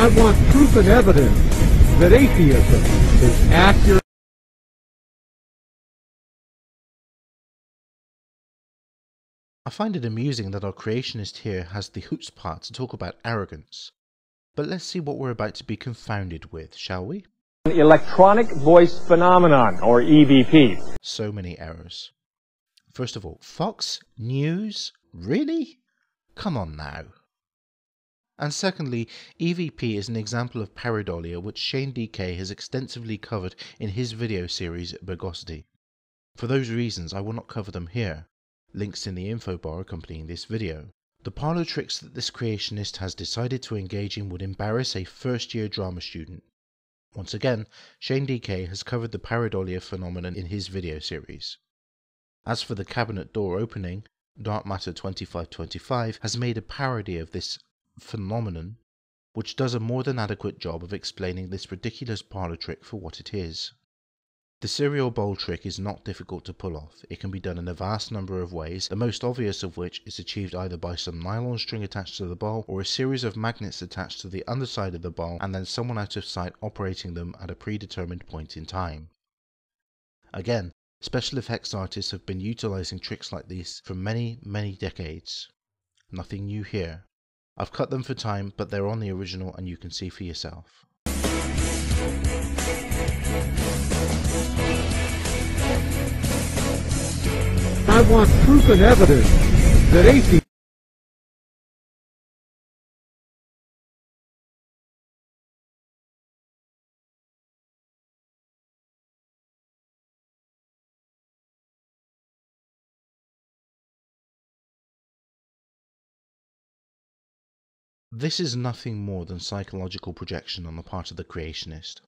I want proof and evidence that atheism is accurate. I find it amusing that our creationist here has the chutzpah to talk about arrogance. But let's see what we're about to be confounded with, shall we? Electronic voice phenomenon, or EVP. So many errors. First of all, Fox News? Really? Come on now. And secondly, EVP is an example of pareidolia which Shane DK has extensively covered in his video series Bergosity. For those reasons I will not cover them here. Links in the info bar accompanying this video. The parlour tricks that this creationist has decided to engage in would embarrass a first-year drama student. Once again, Shane DK has covered the pareidolia phenomenon in his video series. As for the cabinet door opening, Dark Matter 2525 has made a parody of this phenomenon, which does a more than adequate job of explaining this ridiculous parlour trick for what it is. The cereal bowl trick is not difficult to pull off. It can be done in a vast number of ways, the most obvious of which is achieved either by some nylon string attached to the bowl or a series of magnets attached to the underside of the bowl and then someone out of sight operating them at a predetermined point in time. Again, special effects artists have been utilizing tricks like these for many decades. Nothing new here. I've cut them for time, but they're on the original and you can see for yourself. I want proof and evidence that atheism. This is nothing more than psychological projection on the part of the creationist.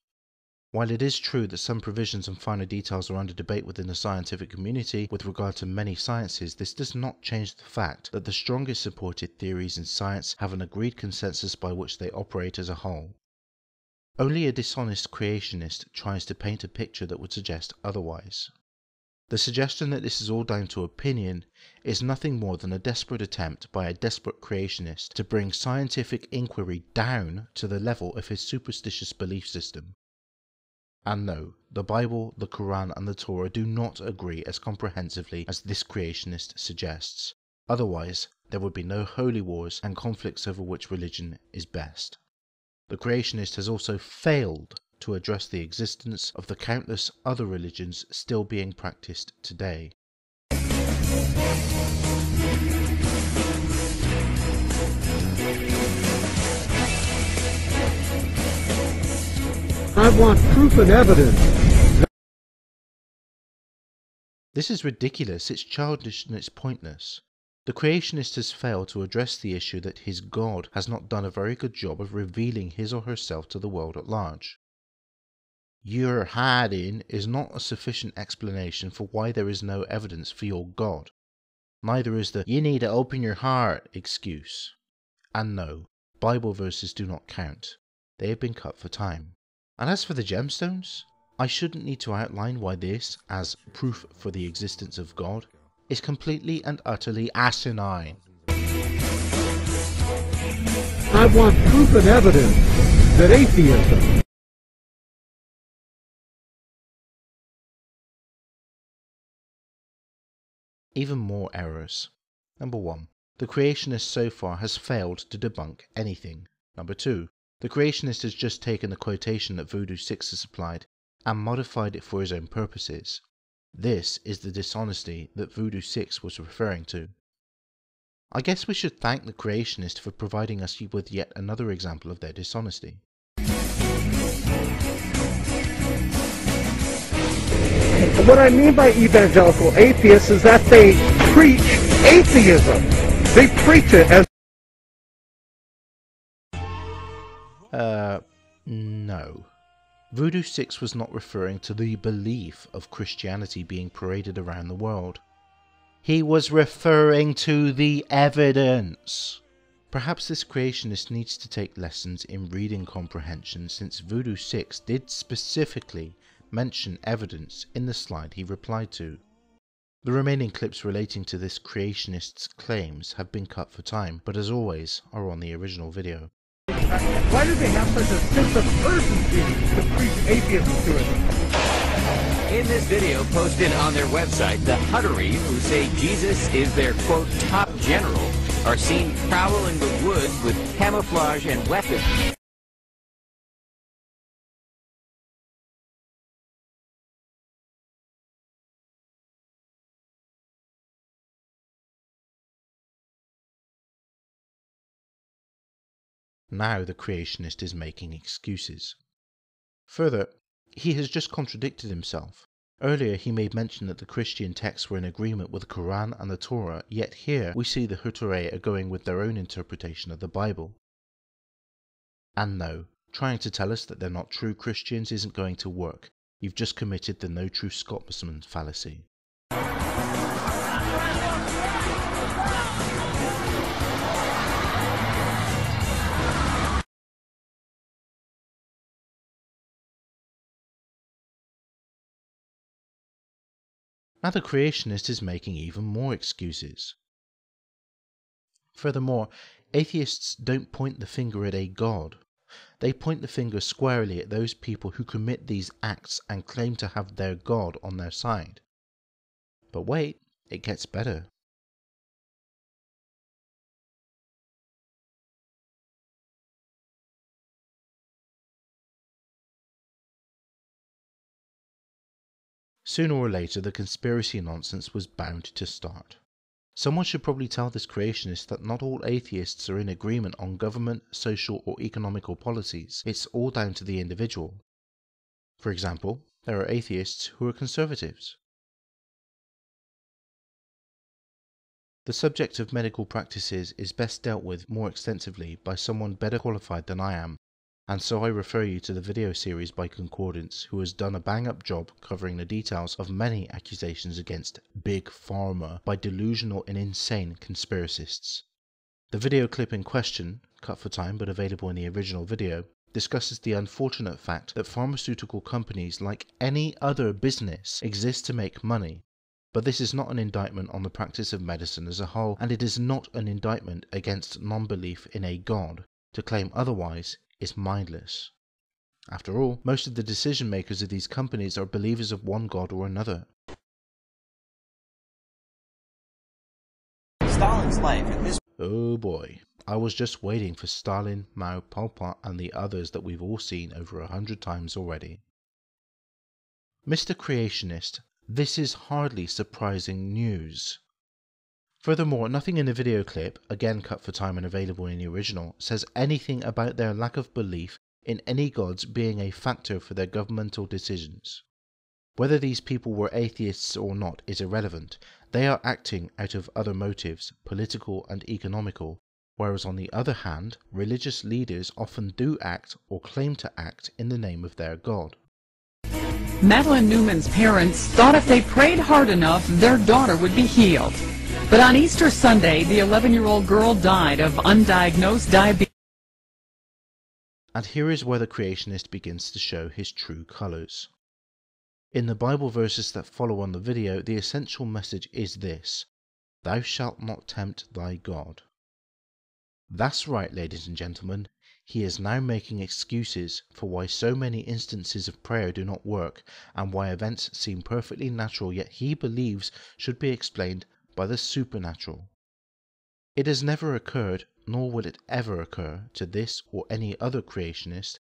While it is true that some provisions and finer details are under debate within the scientific community with regard to many sciences, this does not change the fact that the strongest supported theories in science have an agreed consensus by which they operate as a whole. Only a dishonest creationist tries to paint a picture that would suggest otherwise. The suggestion that this is all down to opinion is nothing more than a desperate attempt by a desperate creationist to bring scientific inquiry down to the level of his superstitious belief system. And no, the Bible, the Quran and the Torah do not agree as comprehensively as this creationist suggests. Otherwise, there would be no holy wars and conflicts over which religion is best. The creationist has also failed to address the existence of the countless other religions still being practiced today. I want proof and evidence. This is ridiculous, it's childish and it's pointless. The creationist has failed to address the issue that his God has not done a very good job of revealing his or herself to the world at large. Your hiding is not a sufficient explanation for why there is no evidence for your God. Neither is the "you need to open your heart" excuse. And no, Bible verses do not count. They have been cut for time. And as for the gemstones, I shouldn't need to outline why this, as proof for the existence of God, is completely and utterly asinine. I want proof and evidence that atheism. Even more errors. Number 1. The creationist so far has failed to debunk anything. Number 2. The creationist has just taken the quotation that VoodooSixxx has supplied and modified it for his own purposes. This is the dishonesty that VoodooSixxx was referring to. I guess we should thank the creationist for providing us with yet another example of their dishonesty. What I mean by evangelical atheists is that they preach atheism. They preach it as No. VoodooSixxx was not referring to the belief of Christianity being paraded around the world. He was referring to the evidence. Perhaps this creationist needs to take lessons in reading comprehension, since VoodooSixxx did specifically mention evidence in the slide he replied to. The remaining clips relating to this creationist's claims have been cut for time, but as always are on the original video. Why do they have such a sense of urgency to preach atheism to us? In this video posted on their website, the Huttery, who say Jesus is their, quote, top general, are seen prowling the woods with camouflage and weapons. Now the creationist is making excuses. Further, he has just contradicted himself. Earlier he made mention that the Christian texts were in agreement with the Quran and the Torah, yet here we see the Huttery are going with their own interpretation of the Bible. And no, trying to tell us that they're not true Christians isn't going to work. You've just committed the no true Scotsman fallacy. Now the creationist is making even more excuses. Furthermore, atheists don't point the finger at a god. They point the finger squarely at those people who commit these acts and claim to have their god on their side. But wait, it gets better. Sooner or later, the conspiracy nonsense was bound to start. Someone should probably tell this creationist that not all atheists are in agreement on government, social or economical policies. It's all down to the individual. For example, there are atheists who are conservatives. The subject of medical practices is best dealt with more extensively by someone better qualified than I am, and so I refer you to the video series by Concordance, who has done a bang-up job covering the details of many accusations against Big Pharma by delusional and insane conspiracists. The video clip in question, cut for time but available in the original video, discusses the unfortunate fact that pharmaceutical companies, like any other business, exist to make money. But this is not an indictment on the practice of medicine as a whole, and it is not an indictment against non-belief in a god. To claim otherwise is mindless. After all, most of the decision makers of these companies are believers of one god or another. Stalin's life at this... Oh boy, I was just waiting for Stalin, Mao, Pol Pot and the others that we've all seen over 100 times already. Mr. Creationist, this is hardly surprising news. Furthermore, nothing in the video clip, again cut for time and available in the original, says anything about their lack of belief in any gods being a factor for their governmental decisions. Whether these people were atheists or not is irrelevant. They are acting out of other motives, political and economical, whereas on the other hand, religious leaders often do act or claim to act in the name of their god. Madeline Newman's parents thought if they prayed hard enough, their daughter would be healed. But on Easter Sunday, the 11-year-old girl died of undiagnosed diabetes. And here is where the creationist begins to show his true colours. In the Bible verses that follow on the video, the essential message is this: Thou shalt not tempt thy God. That's right, ladies and gentlemen. He is now making excuses for why so many instances of prayer do not work, and why events seem perfectly natural yet he believes should be explained by the supernatural. It has never occurred, nor will it ever occur, to this or any other creationist,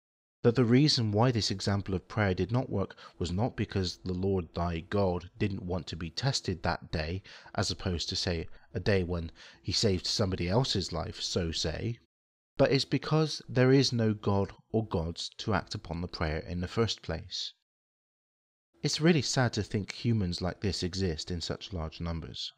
that the reason why this example of prayer did not work was not because the Lord thy God didn't want to be tested that day, as opposed to, say, a day when he saved somebody else's life, so say, but it's because there is no God or gods to act upon the prayer in the first place. It's really sad to think humans like this exist in such large numbers.